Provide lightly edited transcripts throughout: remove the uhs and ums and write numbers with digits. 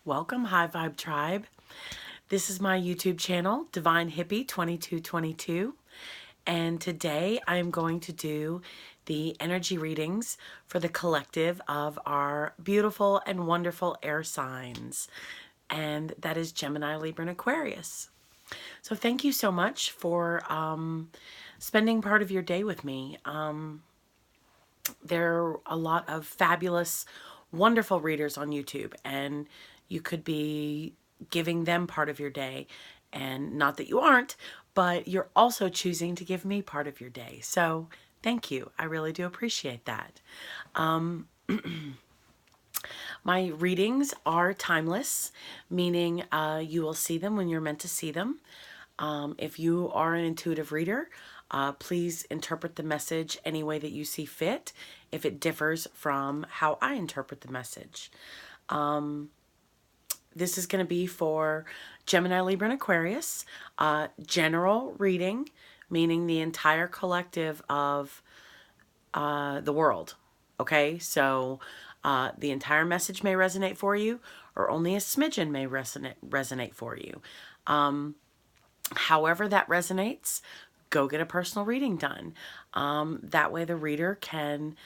Welcome, High Vibe Tribe. This is my YouTube channel, Divine Hippie 2222, and today I'm going to do the energy readings for the collective of our beautiful and wonderful air signs, and that is Gemini, Libra, and Aquarius. So thank you so much for spending part of your day with me. There are a lot of fabulous, wonderful readers on YouTube, and you could be giving them part of your day. And not that you aren't, but you're also choosing to give me part of your day. So thank you. I really do appreciate that. My readings are timeless, meaning you will see them when you're meant to see them. If you are an intuitive reader, please interpret the message any way that you see fit if it differs from how I interpret the message. This is going to be for Gemini, Libra, and Aquarius. General reading, meaning the entire collective of the world. Okay, so the entire message may resonate for you, or only a smidgen may resonate for you. However that resonates, go get a personal reading done. That way the reader can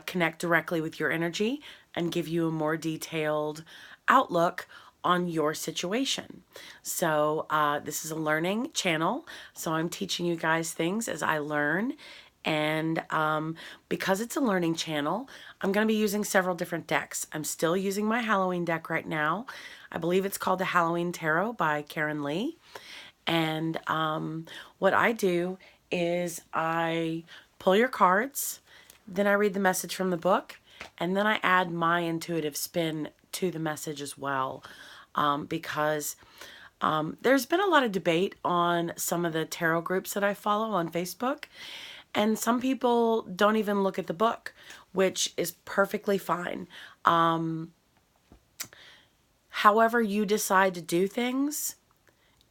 connect directly with your energy and give you a more detailed outlook on your situation. So this is a learning channel, so I'm teaching you guys things as I learn. And because it's a learning channel, I'm going to be using several different decks. I'm still using my Halloween deck right now. I believe it's called the Halloween Tarot by Karen Lee. And what I do is I pull your cards, then I read the message from the book, and then I add my intuitive spin to the message as well. Because there's been a lot of debate on some of the tarot groups that I follow on Facebook, and some people don't even look at the book, which is perfectly fine. However you decide to do things,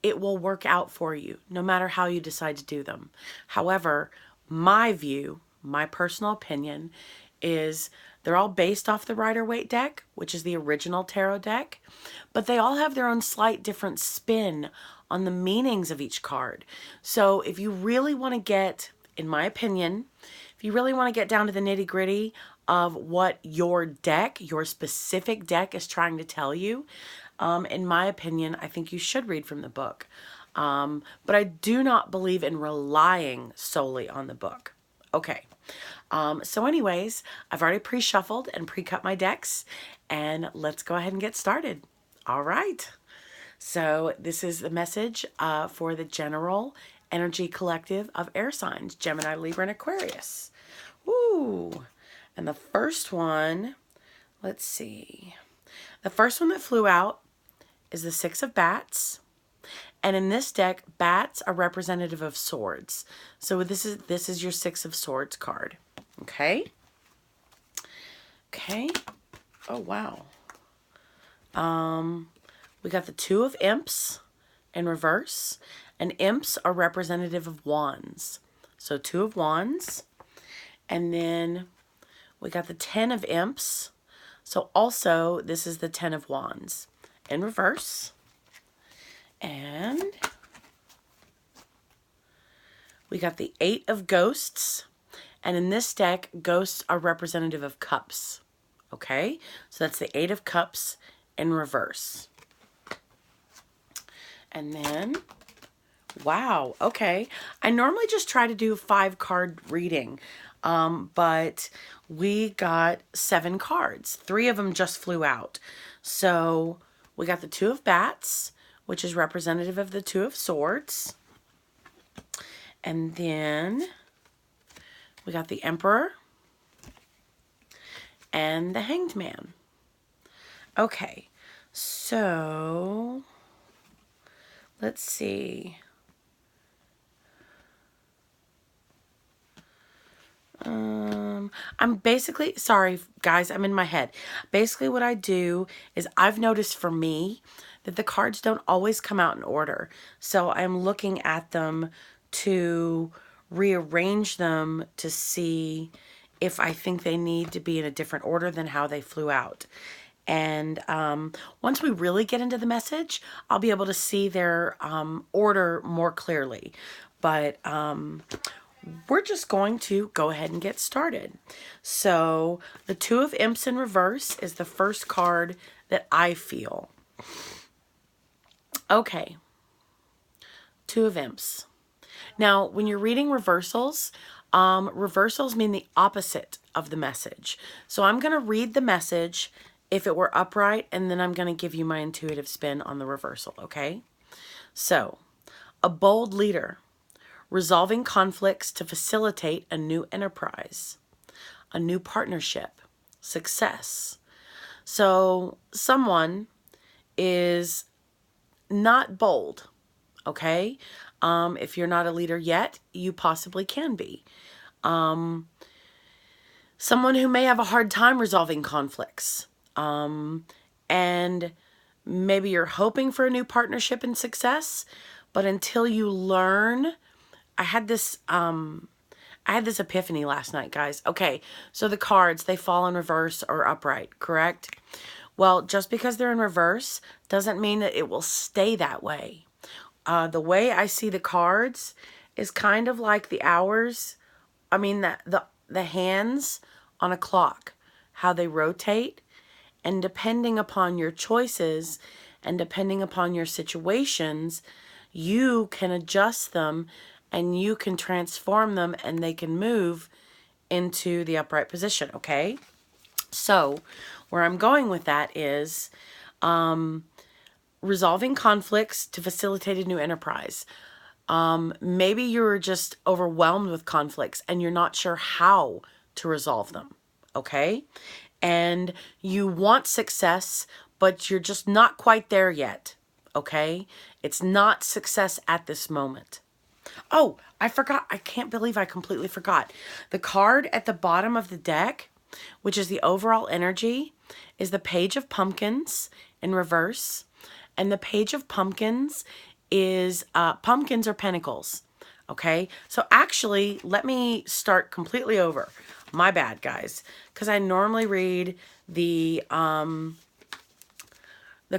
it will work out for you, no matter how you decide to do them. However, my view, my personal opinion, is they're all based off the Rider-Waite deck, which is the original tarot deck, but they all have their own slight different spin on the meanings of each card. So if you really want to get, in my opinion, if you really want to get down to the nitty-gritty of what your deck, your specific deck is trying to tell you, in my opinion, I think you should read from the book. But I do not believe in relying solely on the book. Okay. So anyways, I've already pre-shuffled and pre-cut my decks, and let's go ahead and get started. All right. So this is the message for the general energy collective of air signs, Gemini, Libra, and Aquarius. Woo! And the first one, let's see. The first one that flew out is the Six of Bats. And in this deck, bats are representative of swords. So this is your Six of Swords card. Okay? Okay. Oh, wow. We got the Two of Imps in reverse. And imps are representative of wands. So Two of Wands. And then we got the Ten of Imps. So also, this is the Ten of Wands in reverse. And we got the Eight of Ghosts. And in this deck, ghosts are representative of cups. Okay? So that's the Eight of Cups in reverse. And then, wow, okay. I normally just try to do a 5-card reading, but we got 7 cards. 3 of them just flew out. So we got the Two of Bats, which is representative of the Two of Swords. And then we got the Emperor and the Hanged Man. Okay, so let's see. I'm basically, sorry guys, I'm in my head. Basically what I do is I've noticed for me that the cards don't always come out in order. So I'm looking at them to rearrange them to see if I think they need to be in a different order than how they flew out. And once we really get into the message, I'll be able to see their order more clearly. But we're just going to go ahead and get started. So the Two of Imps in reverse is the first card that I feel. Okay. Two of Imps. Now, when you're reading reversals, reversals mean the opposite of the message. So I'm going to read the message if it were upright, and then I'm going to give you my intuitive spin on the reversal, okay? So, a bold leader, resolving conflicts to facilitate a new enterprise, a new partnership, success. So, someone is not bold, okay? If you're not a leader yet, you possibly can be. Someone who may have a hard time resolving conflicts. And maybe you're hoping for a new partnership and success, but until you learn, I had this epiphany last night, guys. Okay, so the cards, they fall in reverse or upright, correct? Well, just because they're in reverse doesn't mean that it will stay that way. The way I see the cards is kind of like the hours. I mean, the hands on a clock, how they rotate. And depending upon your choices and depending upon your situations, you can adjust them and you can transform them and they can move into the upright position, okay? So where I'm going with that is resolving conflicts to facilitate a new enterprise. Maybe you're just overwhelmed with conflicts and you're not sure how to resolve them, okay? And you want success, but you're just not quite there yet, okay? It's not success at this moment. Oh, I forgot. I can't believe I completely forgot. The card at the bottom of the deck, which is the overall energy, is the Page of Pumpkins in reverse. And the Page of Pumpkins is pumpkins or pentacles. Okay, so actually, let me start completely over. My bad, guys, because I normally read the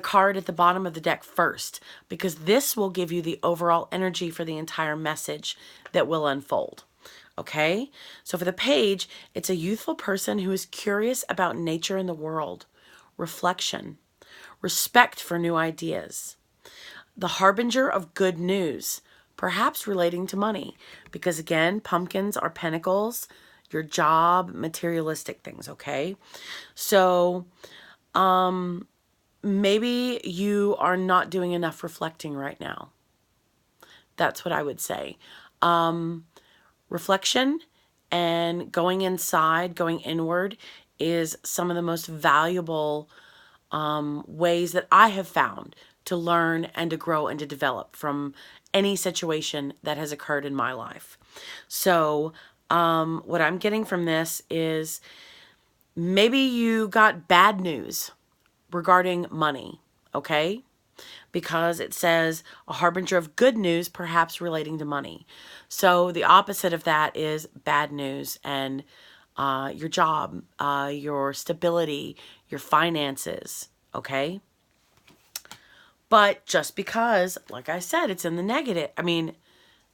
card at the bottom of the deck first, because this will give you the overall energy for the entire message that will unfold. Okay, so for the page, it's a youthful person who is curious about nature and the world, reflection, respect for new ideas, the harbinger of good news, perhaps relating to money, because again, pumpkins are pentacles, your job, materialistic things, okay? So, maybe you are not doing enough reflecting right now. That's what I would say. Reflection and going inside, going inward is some of the most valuable ways that I have found to learn and to grow and to develop from any situation that has occurred in my life. So what I'm getting from this is maybe you got bad news regarding money, okay? Because it says a harbinger of good news, perhaps relating to money. So the opposite of that is bad news and your job, your stability, your finances, okay? But just because, like I said, it's in the negative, I mean,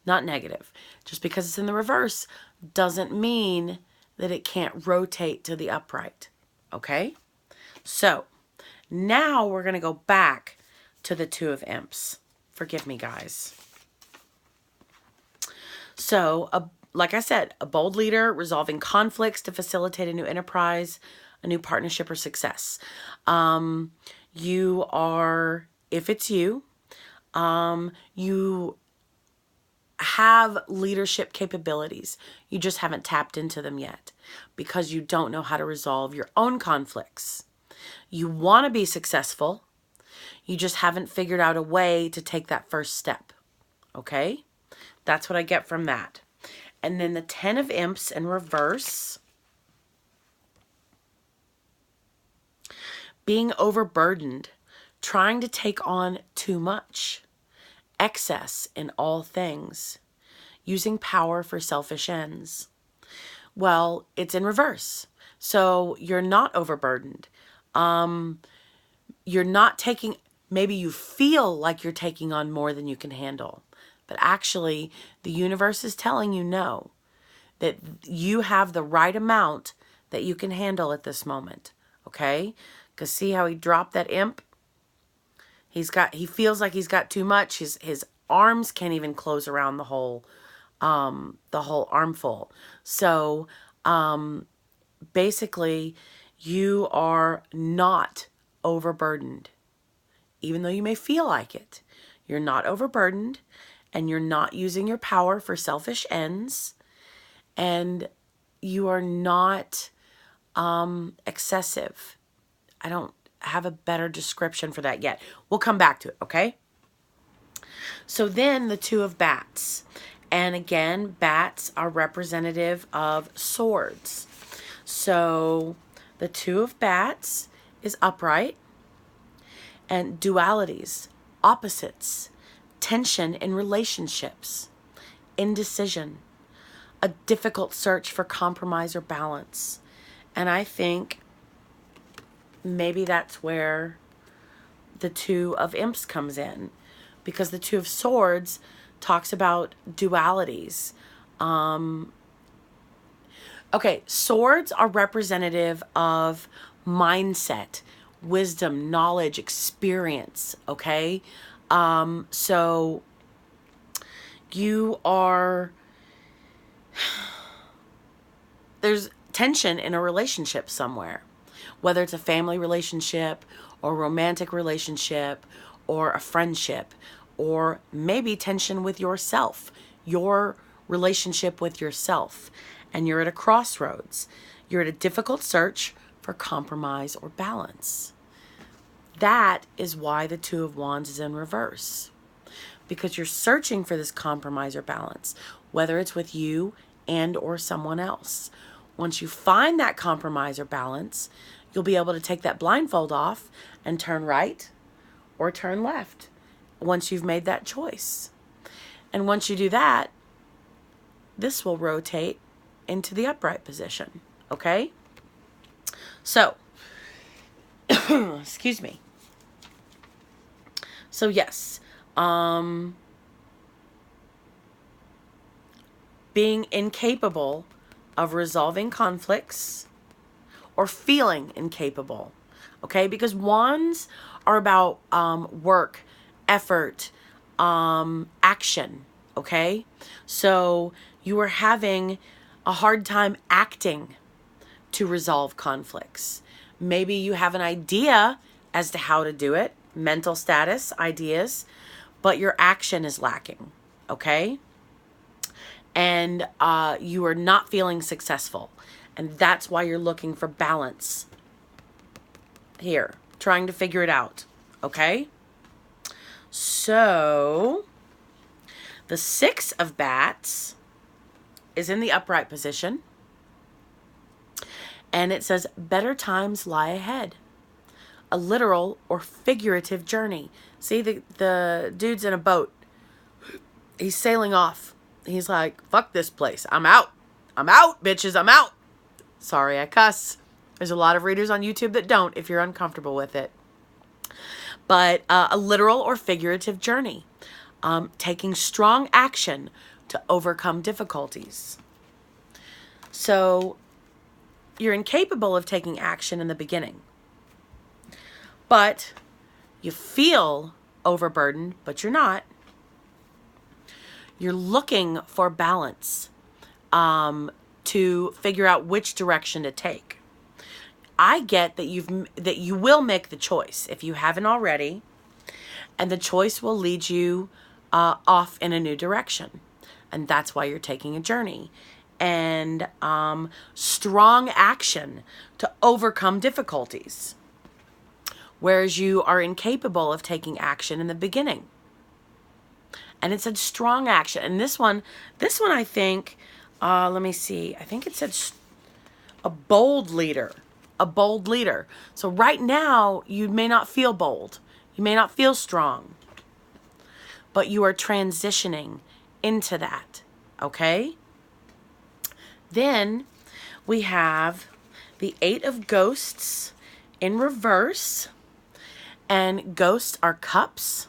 not negative, just because it's in the reverse doesn't mean that it can't rotate to the upright, okay? So now we're going to go back to the Two of Imps. Forgive me, guys. So, like I said, a bold leader resolving conflicts to facilitate a new enterprise, a new partnership, or success. You are, if it's you, you have leadership capabilities. You just haven't tapped into them yet because you don't know how to resolve your own conflicts. You want to be successful. You just haven't figured out a way to take that first step. Okay? That's what I get from that. And then the Ten of Imps in reverse. Being overburdened. Trying to take on too much. Excess in all things. Using power for selfish ends. Well, it's in reverse. So you're not overburdened. You're not taking, maybe you feel like you're taking on more than you can handle. But actually, the universe is telling you no, that you have the right amount that you can handle at this moment. Okay? Because see how he dropped that imp? He feels like he's got too much. His arms can't even close around the whole armful. So, basically, you are not overburdened. Even though you may feel like it, you're not overburdened, and you're not using your power for selfish ends, and you are not excessive. I don't have a better description for that yet. We'll come back to it, okay? So then the Two of Bats. And again, bats are representative of swords. So the Two of Bats is upright, and dualities, opposites, tension in relationships, indecision, a difficult search for compromise or balance. And I think maybe that's where the Two of Imps comes in, because the Two of Swords talks about dualities. Okay, swords are representative of mindset, wisdom, knowledge, experience, okay? So you are, there's tension in a relationship somewhere, whether it's a family relationship or romantic relationship or a friendship, or maybe tension with yourself, your relationship with yourself, and you're at a crossroads. You're at a difficult search for compromise or balance. That is why the Two of Wands is in reverse, because you're searching for this compromise or balance, whether it's with you and or someone else. Once you find that compromise or balance, you'll be able to take that blindfold off and turn right or turn left once you've made that choice. And once you do that, this will rotate into the upright position, okay? So, excuse me. So yes, being incapable of resolving conflicts or feeling incapable, okay? Because wands are about work, effort, action, okay? So you are having a hard time acting to resolve conflicts. Maybe you have an idea as to how to do it, mental status, ideas, but your action is lacking, okay? And you are not feeling successful. And that's why you're looking for balance here, trying to figure it out, okay? So the Six of Bats is in the upright position, and it says better times lie ahead. A literal or figurative journey. See, the dude's in a boat. He's sailing off. He's like, fuck this place. I'm out. I'm out, bitches. I'm out. Sorry, I cuss. There's a lot of readers on YouTube that don't if you're uncomfortable with it. But a literal or figurative journey. Taking strong action to overcome difficulties. So you're incapable of taking action in the beginning. But you feel overburdened, but you're not. You're looking for balance to figure out which direction to take. I get that you will make the choice if you haven't already, and the choice will lead you off in a new direction, and that's why you're taking a journey and strong action to overcome difficulties, whereas you are incapable of taking action in the beginning. And it said strong action. And this one I think, let me see. I think it said a bold leader. A bold leader. So right now, you may not feel bold. You may not feel strong. But you are transitioning into that. Okay? Then we have the Eight of Ghosts in reverse. And ghosts are cups.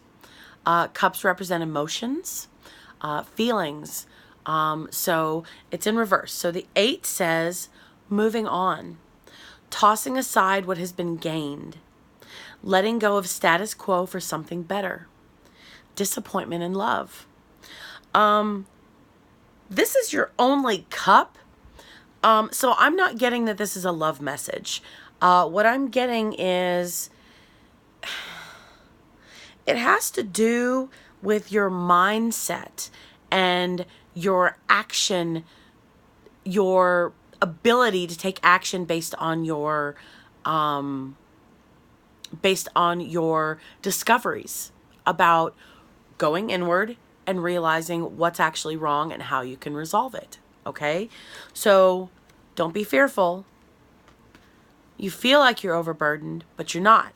Cups represent emotions, feelings. So it's in reverse. So the 8 says, moving on, tossing aside what has been gained, letting go of status quo for something better, disappointment in love. This is your only cup. So I'm not getting that this is a love message. What I'm getting is it has to do with your mindset and your action, your ability to take action based on your discoveries about going inward and realizing what's actually wrong and how you can resolve it. Okay? So don't be fearful. You feel like you're overburdened, but you're not.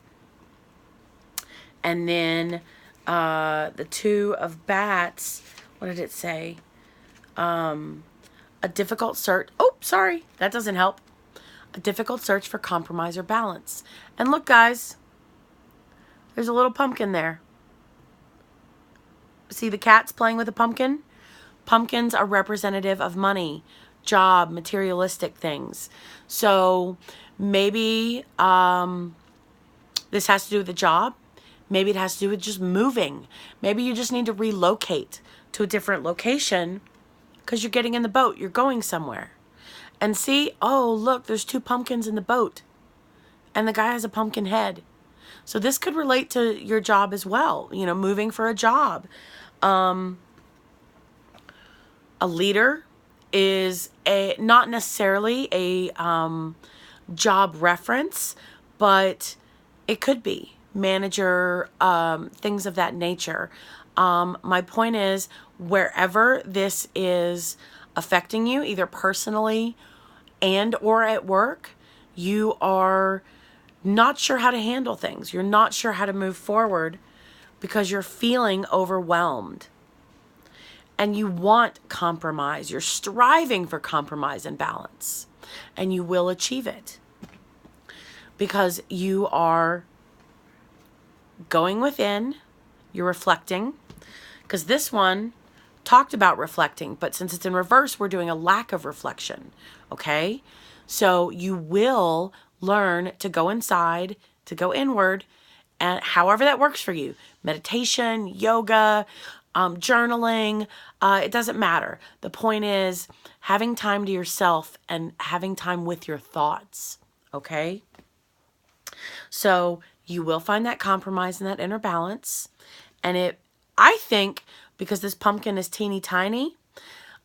And then the 2 of bats, what did it say? A difficult search. Oh, sorry. That doesn't help. A difficult search for compromise or balance. And look, guys, there's a little pumpkin there. See the cats playing with a pumpkin? Pumpkins are representative of money, job, materialistic things. So maybe this has to do with the job. Maybe it has to do with just moving. Maybe you just need to relocate to a different location because you're getting in the boat. You're going somewhere. And see, oh, look, there's 2 pumpkins in the boat. And the guy has a pumpkin head. So this could relate to your job as well. You know, moving for a job. A leader is not necessarily a job reference, but it could be. Manager, things of that nature. My point is, wherever this is affecting you, either personally and or at work, you are not sure how to handle things. You're not sure how to move forward because you're feeling overwhelmed. And you want compromise. You're striving for compromise and balance. And you will achieve it. Because you are going within, you're reflecting, because this one talked about reflecting, but since it's in reverse, we're doing a lack of reflection, okay? So you will learn to go inside, to go inward, and however that works for you, meditation, yoga, journaling, it doesn't matter. The point is having time to yourself and having time with your thoughts, okay? So you will find that compromise and that inner balance. And I think, because this pumpkin is teeny tiny,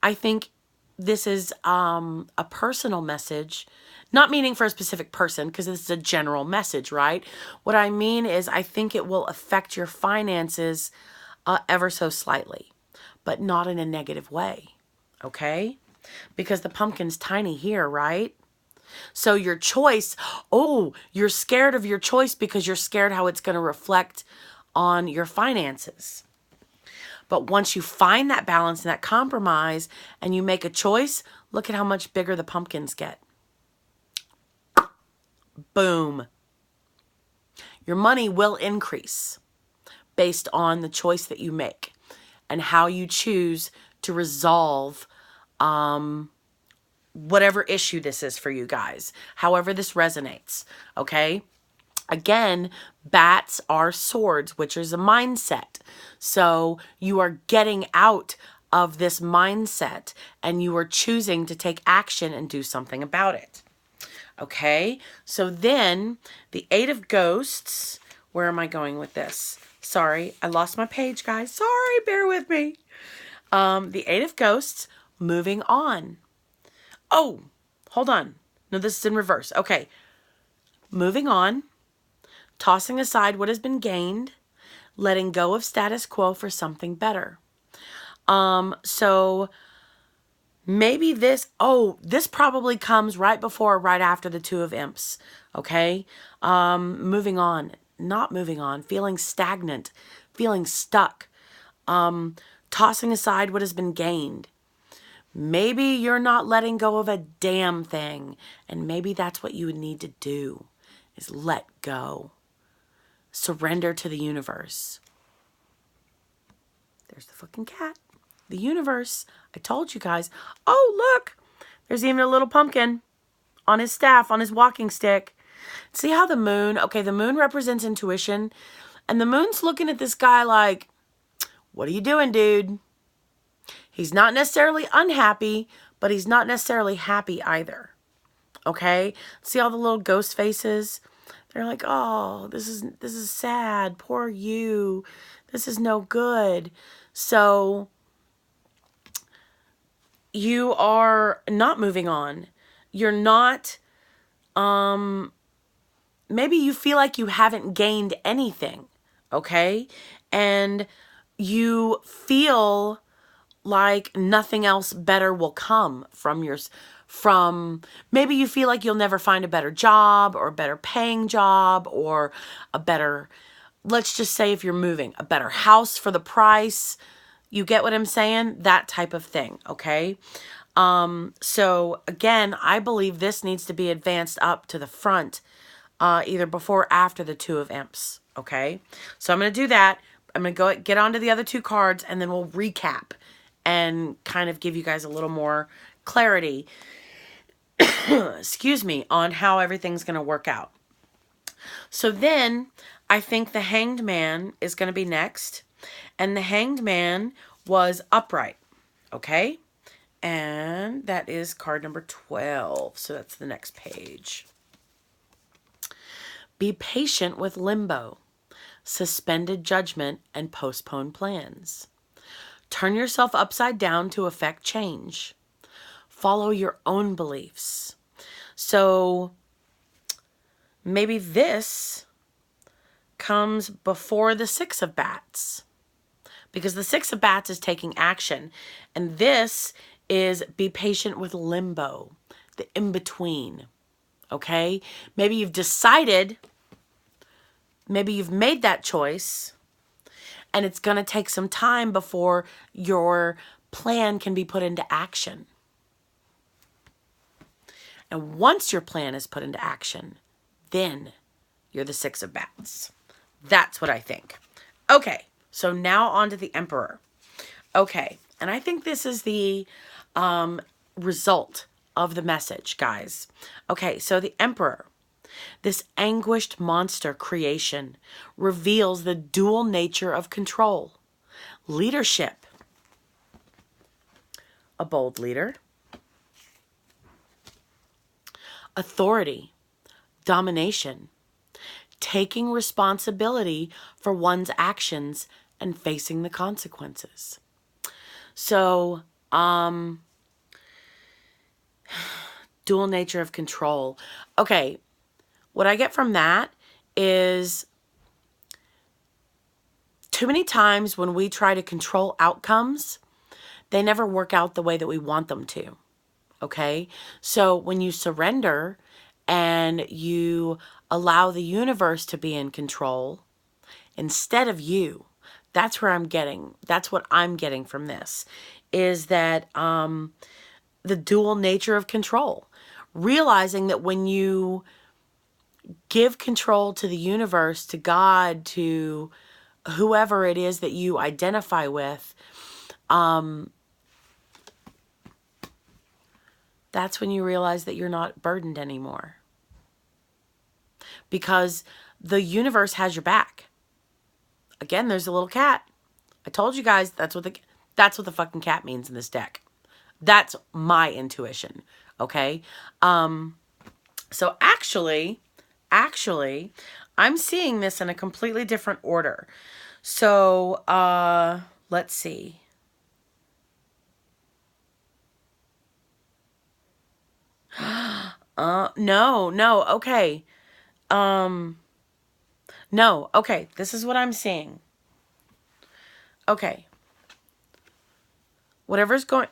I think this is a personal message, not meaning for a specific person, because this is a general message, right? What I mean is I think it will affect your finances ever so slightly, but not in a negative way, okay? Because the pumpkin's tiny here, right? So your choice, oh, you're scared of your choice because you're scared how it's going to reflect on your finances. But once you find that balance and that compromise and you make a choice, look at how much bigger the pumpkins get. Boom. Your money will increase based on the choice that you make and how you choose to resolve whatever issue this is for you guys, however this resonates, okay? Again, bats are swords, which is a mindset. So you are getting out of this mindset and you are choosing to take action and do something about it. Okay, so then the 8 of ghosts, where am I going with this? Sorry, I lost my page, guys. Sorry, bear with me. The 8 of ghosts, moving on. Oh, hold on. No, this is in reverse. Okay. Moving on, tossing aside what has been gained, letting go of status quo for something better. So maybe this probably comes right before or right after the 2 of imps. Okay. Moving on, not moving on, feeling stagnant, feeling stuck, tossing aside what has been gained. Maybe you're not letting go of a damn thing, and maybe that's what you would need to do. is let go. Surrender to the universe. There's the fucking cat. The universe. I told you guys. Oh, look. There's even a little pumpkin on his staff, on his walking stick. See how the moon, okay, the moon represents intuition. And the moon's looking at this guy like, what are you doing, dude? He's not necessarily unhappy, but he's not necessarily happy either. Okay? See all the little ghost faces? They're like, oh, this is sad. Poor you. This is no good. So you are not moving on. You're not, maybe you feel like you haven't gained anything. Okay? And you feel like nothing else better will come from maybe you feel like you'll never find a better job or a better paying job or a better, let's just say if you're moving, a better house for the price. You get what I'm saying? That type of thing, okay? So again, I believe this needs to be advanced up to the front, either before or after the Two of Imps, okay? So I'm going to do that. I'm going to go get onto the other two cards and then we'll recap and kind of give you guys a little more clarity, excuse me, on how everything's going to work out. So then I think the Hanged Man is going to be next. And the Hanged Man was upright, okay? And that is card number 12. So that's the next page. Be patient with limbo, suspended judgment, and postponed plans. Turn yourself upside down to affect change. Follow your own beliefs. So maybe this comes before the Six of Bats, because the Six of Bats is taking action. And this is be patient with limbo, the in-between. Okay? Maybe you've decided, maybe you've made that choice, and it's going to take some time before your plan can be put into action. And once your plan is put into action, then you're the Six of Bats. That's what I think. Okay, so now on to the Emperor. Okay, and I think this is the result of the message, guys. Okay, so the Emperor, this anguished monster creation, reveals the dual nature of control. Leadership, a bold leader. Authority, domination, taking responsibility for one's actions and facing the consequences. So, dual nature of control. Okay, what I get from that is too many times when we try to control outcomes, they never work out the way that we want them to. Okay? So when you surrender and you allow the universe to be in control instead of you, that's what I'm getting from this, is that the dual nature of control. Realizing that when you give control to the universe, to God, to whoever it is that you identify with, that's when you realize that you're not burdened anymore. Because the universe has your back. Again, there's a little cat. I told you guys that's what the fucking cat means in this deck. That's my intuition. Okay? So actually, I'm seeing this in a completely different order. So, let's see. No, okay. No, okay, this is what I'm seeing. Okay. Whatever's going...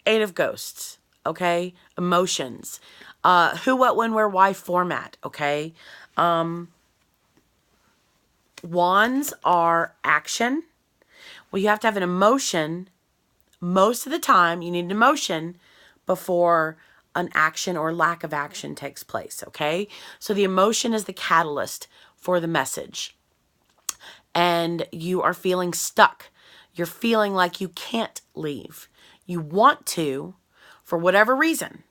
Eight of Ghosts, okay? Emotions. Who, what, when, where, why format, okay? Wands are action. Well, you have to have an emotion. Most of the time, you need an emotion before an action or lack of action takes place, okay? So the emotion is the catalyst for the message. And you are feeling stuck. You're feeling like you can't leave. You want to, for whatever reason,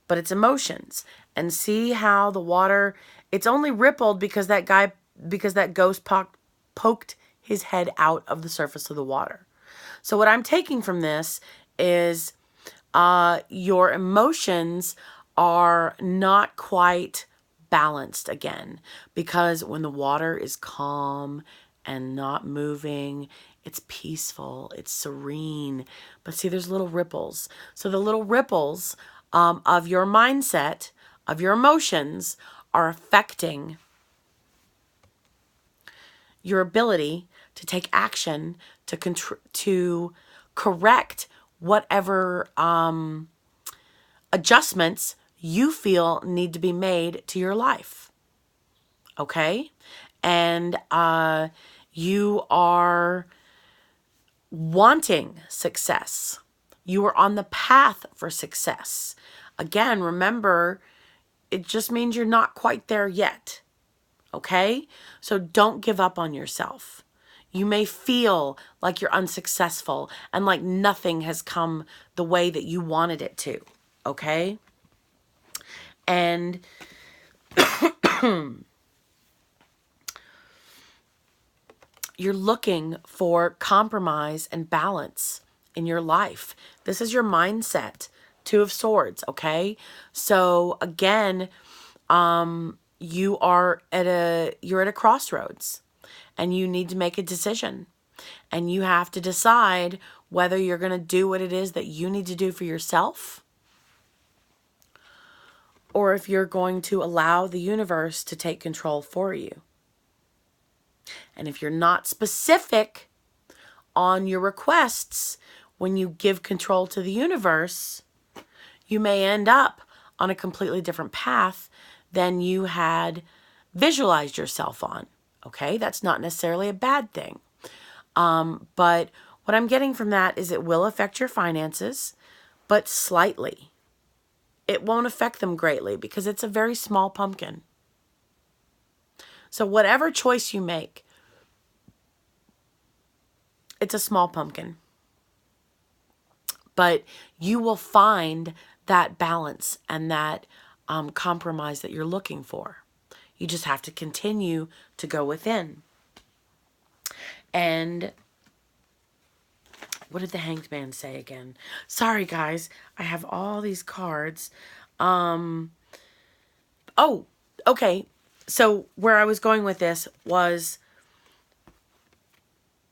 but it's emotions. And see how the water, it's only rippled because that ghost poked his head out of the surface of the water. So what I'm taking from this is your emotions are not quite balanced again, because when the water is calm and not moving, it's peaceful, it's serene. But see, there's little ripples. So the little ripples of your mindset, of your emotions, are affecting your ability to take action to correct whatever adjustments you feel need to be made to your life. Okay? And you are wanting success. You are on the path for success. Again, remember, it just means you're not quite there yet. Okay? So don't give up on yourself. You may feel like you're unsuccessful and like nothing has come the way that you wanted it to. Okay? And you're looking for compromise and balance in your life. This is your mindset. Two of Swords, okay? So again, you're at a crossroads and you need to make a decision. And you have to decide whether you're going to do what it is that you need to do for yourself, or if you're going to allow the universe to take control for you. And if you're not specific on your requests when you give control to the universe, you may end up on a completely different path than you had visualized yourself on. Okay, that's not necessarily a bad thing. But what I'm getting from that is it will affect your finances, but slightly. It won't affect them greatly because it's a very small pumpkin. So whatever choice you make, it's a small pumpkin. But you will find that balance and that compromise that you're looking for. You just have to continue to go within. And what did the Hanged Man say again? Sorry, guys. I have all these cards. Oh, okay. So where I was going with this was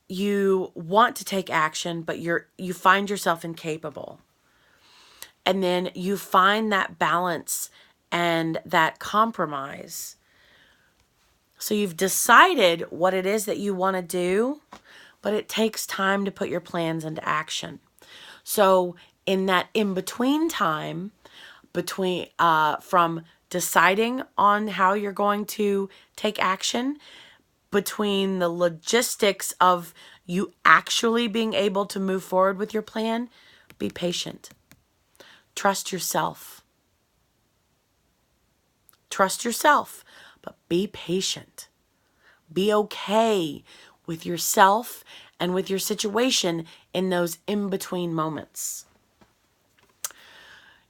you want to take action, but you find yourself incapable. And then you find that balance and that compromise. So you've decided what it is that you want to do, but it takes time to put your plans into action. So in that in-between time, from deciding on how you're going to take action, between the logistics of you actually being able to move forward with your plan, be patient. Trust yourself. Trust yourself, but be patient. Be okay with yourself and with your situation in those in-between moments.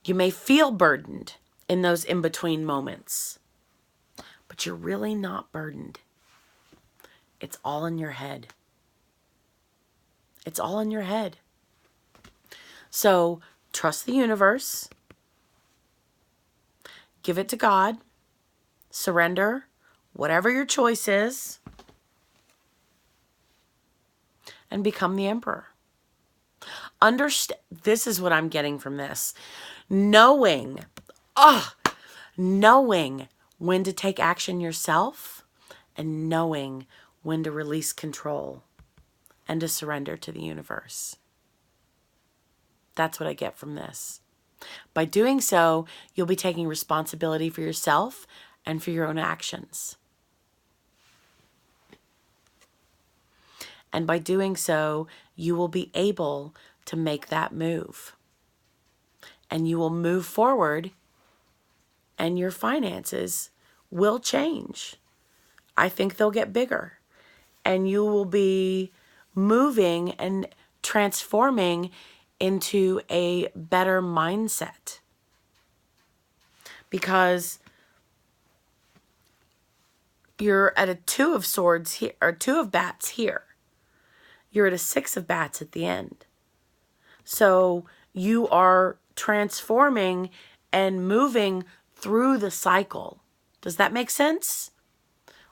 You may feel burdened in those in-between moments, but you're really not burdened. It's all in your head. It's all in your head. So trust the universe. Give it to God. Surrender whatever your choice is. And become the emperor. This is what I'm getting from this. Knowing when to take action yourself and knowing when to release control and to surrender to the universe. That's what I get from this. By doing so, you'll be taking responsibility for yourself and for your own actions. And by doing so, you will be able to make that move. and you will move forward, and your finances will change. I think they'll get bigger, and you will be moving and transforming into a better mindset. Because you're at a 2 of swords here, or 2 of bats here. You're at a 6 of bats at the end. So you are transforming and moving through the cycle. Does that make sense?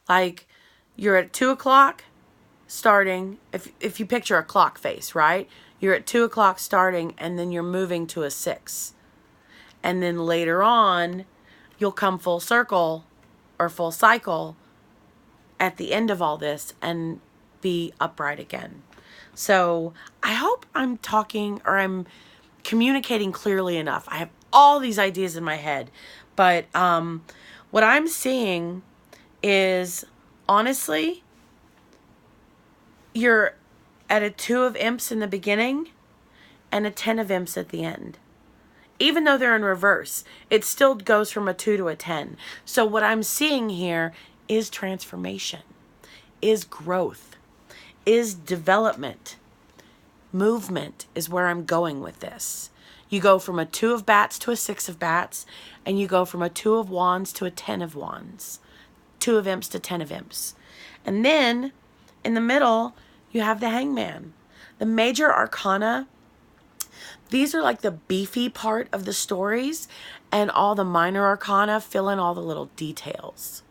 Like, you're at 2 o'clock starting, if you picture a clock face, right? You're at 2 o'clock starting, and then you're moving to a 6. And then later on, you'll come full circle or full cycle at the end of all this and be upright again. So I hope I'm talking, or I'm communicating clearly enough. I have all these ideas in my head, but what I'm seeing is, honestly, you're at a 2 of imps in the beginning and a 10 of imps at the end. Even though they're in reverse, it still goes from a 2 to a 10. So what I'm seeing here is transformation, is growth, is development. Movement is where I'm going with this. You go from a 2 of bats to a 6 of bats, and you go from a 2 of wands to a 10 of wands. 2 of imps to 10 of imps. And then in the middle, you have the hangman. The major arcana, these are like the beefy part of the stories, and all the minor arcana fill in all the little details.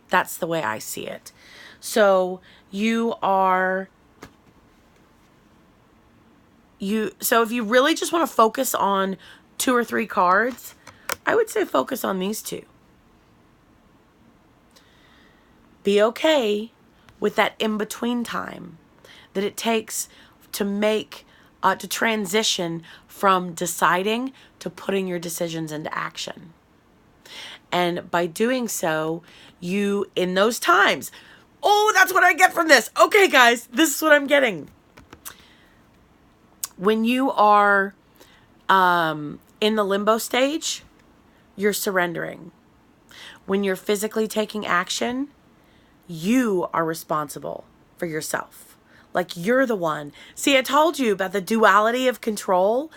That's the way I see it. So so if you really just want to focus on 2 or 3 cards, I would say focus on these 2. Be okay with that in-between time that it takes to make, to transition from deciding to putting your decisions into action. And by doing so, you, in those times, oh, that's what I get from this. Okay, guys, this is what I'm getting. When you are in the limbo stage, you're surrendering. When you're physically taking action, you are responsible for yourself. Like, you're the one. See, I told you about the duality of control.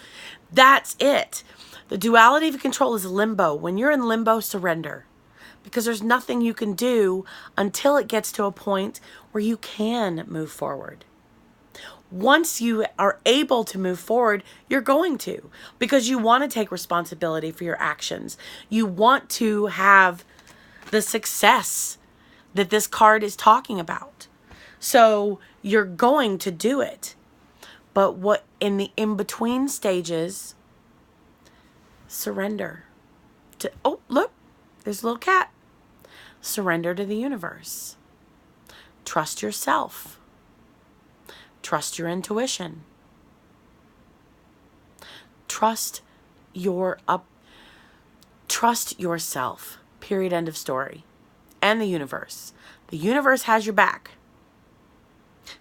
That's it. The duality of control is limbo. When you're in limbo, surrender. Because there's nothing you can do until it gets to a point where you can move forward. Once you are able to move forward, you're going to. Because you want to take responsibility for your actions. You want to have the success that this card is talking about. So you're going to do it. But what in the in-between stages, surrender. Oh, look, there's a little cat. Surrender to the universe. Trust yourself. Trust your intuition. Trust yourself. Period. End of story. And the universe. The universe has your back.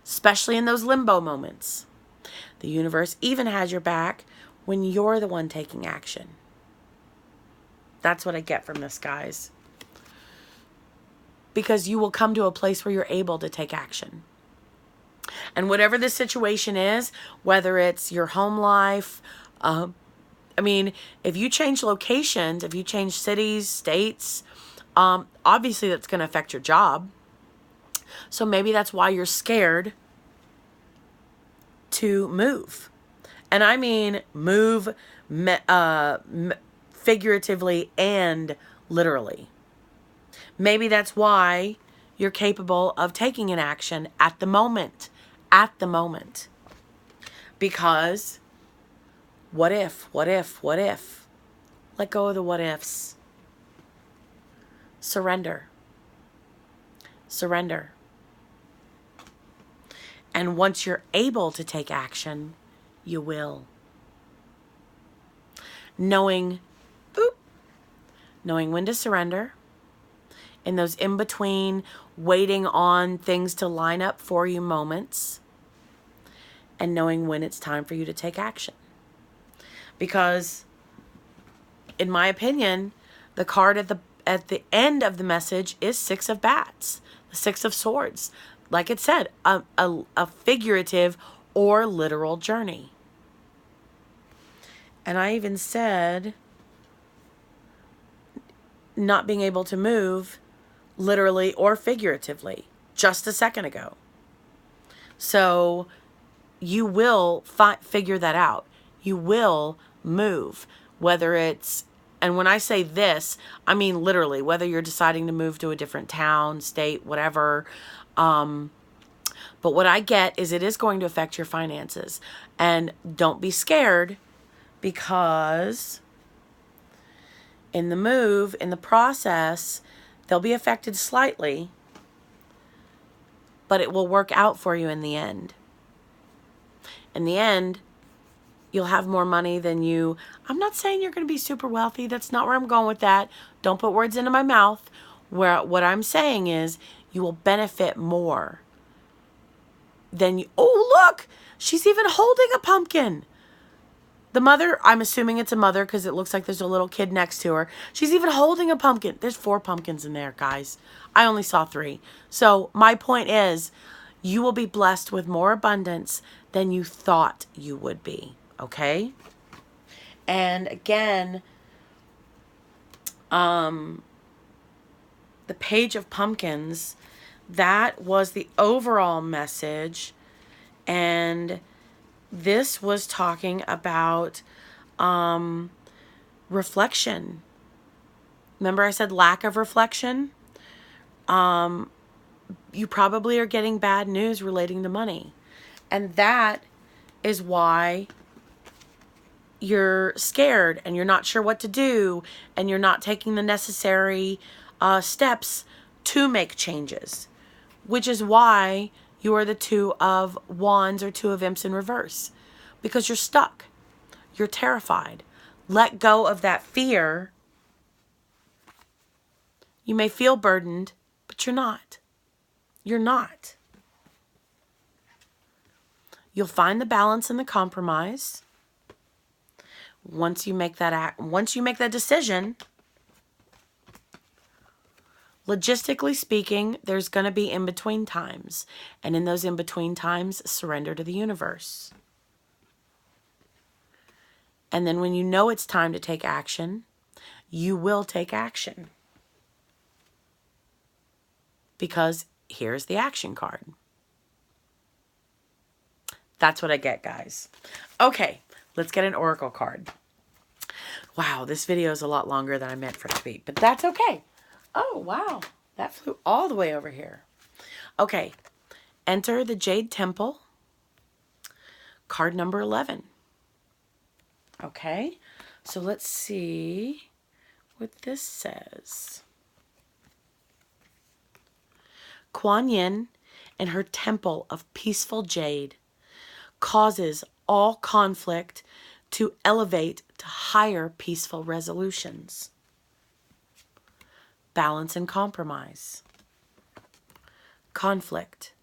Especially in those limbo moments. The universe even has your back when you're the one taking action. That's what I get from this, guys. Because you will come to a place where you're able to take action. And whatever the situation is, whether it's your home life, if you change locations, if you change cities, states, obviously that's going to affect your job. So maybe that's why you're scared to move. And I mean move figuratively and literally. Maybe that's why you're capable of taking an action at the moment. At the moment. Because what if? Let go of the what ifs. Surrender. And once you're able to take action, you will. Knowing when to surrender. In those in-between, waiting on things to line up for you moments. And knowing when it's time for you to take action. Because in my opinion, the card at the end of the message is Six of Bats, the Six of Swords. Like it said, a figurative or literal journey. And I even said not being able to move literally or figuratively just a second ago. So you will figure that out. You will move, whether it's, and when I say this, I mean literally, whether you're deciding to move to a different town, state, whatever. But what I get is it is going to affect your finances. And don't be scared, because in the move, in the process, they'll be affected slightly, but it will work out for you in the end. In the end, you'll have more money than you. I'm not saying you're going to be super wealthy. That's not where I'm going with that. Don't put words into my mouth. What I'm saying is you will benefit more than you. Oh, look, she's even holding a pumpkin. The mother, I'm assuming it's a mother because it looks like there's a little kid next to her. She's even holding a pumpkin. There's 4 pumpkins in there, guys. I only saw 3. So my point is, you will be blessed with more abundance than you thought you would be. Okay? And again, the Page of Pumpkins, that was the overall message. And this was talking about reflection. Remember I said lack of reflection? You probably are getting bad news relating to money. And that is why you're scared and you're not sure what to do and you're not taking the necessary steps to make changes, which is why you are the 2 of Wands or 2 of Imps in reverse, because you're stuck. You're terrified. Let go of that fear. You may feel burdened, but you're not. You're not. You'll find the balance and the compromise. Once you make that decision, logistically speaking, there's going to be in-between times. And in those in-between times, surrender to the universe. And then when you know it's time to take action, you will take action. Because here's the action card. That's what I get, guys. Okay, let's get an oracle card. Wow, this video is a lot longer than I meant for it to be, but that's okay. Oh, wow, that flew all the way over here. Okay, enter the Jade Temple, card number 11. Okay, so let's see what this says. Kuan Yin and her temple of peaceful jade causes all conflict to elevate to higher peaceful resolutions. Balance and compromise. Conflict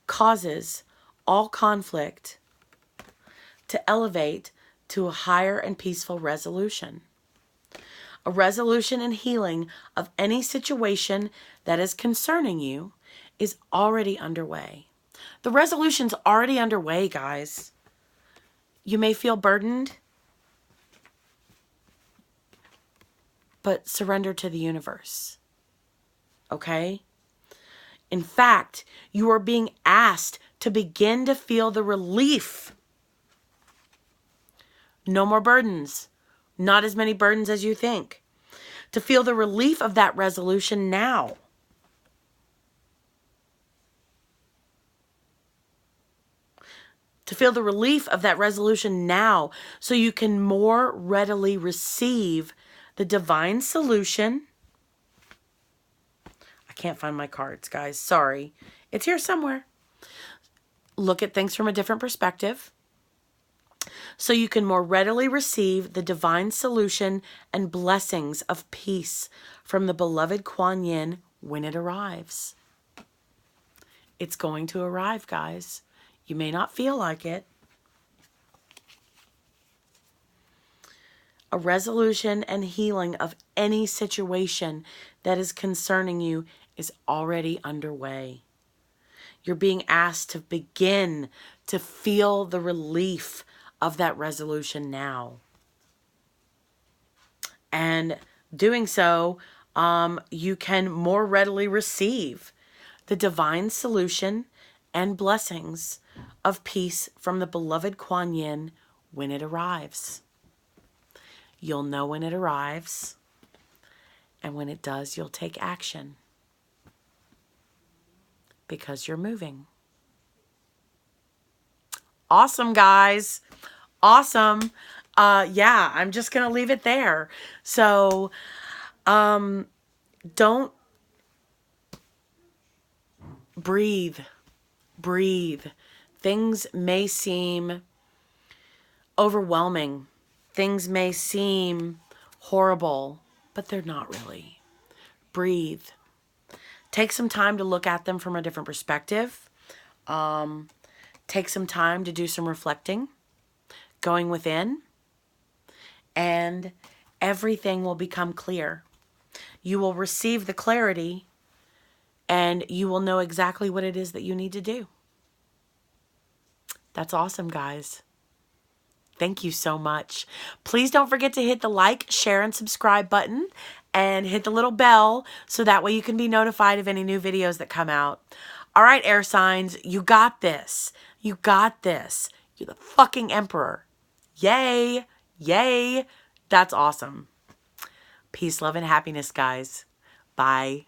causes all conflict to elevate to a higher and peaceful resolution. A resolution and healing of any situation that is concerning you is already underway. The resolution's already underway, guys. You may feel burdened, but surrender to the universe. Okay? In fact, you are being asked to begin to feel the relief. No more burdens. Not as many burdens as you think. To feel the relief of that resolution now. To feel the relief of that resolution now, so you can more readily receive the divine solution. I can't find my cards, guys. Sorry. It's here somewhere. Look at things from a different perspective, so you can more readily receive the divine solution and blessings of peace from the beloved Kuan Yin when it arrives. It's going to arrive, guys. You may not feel like it. A resolution and healing of any situation that is concerning you is already underway. You're being asked to begin to feel the relief of that resolution now. And doing so, you can more readily receive the divine solution and blessings of peace from the beloved Kuan Yin when it arrives. You'll know when it arrives, and when it does, you'll take action because you're moving. Awesome, guys. Awesome. Yeah, I'm just going to leave it there. So, don't breathe. Breathe. Things may seem overwhelming. Things may seem horrible, but they're not really. Breathe. Take some time to look at them from a different perspective. Take some time to do some reflecting, going within, and everything will become clear. You will receive the clarity, and you will know exactly what it is that you need to do. That's awesome, guys. Thank you so much. Please don't forget to hit the like, share, and subscribe button and hit the little bell so that way you can be notified of any new videos that come out. All right, air signs, you got this. You got this. You're the fucking emperor. Yay. Yay. That's awesome. Peace, love, and happiness, guys. Bye.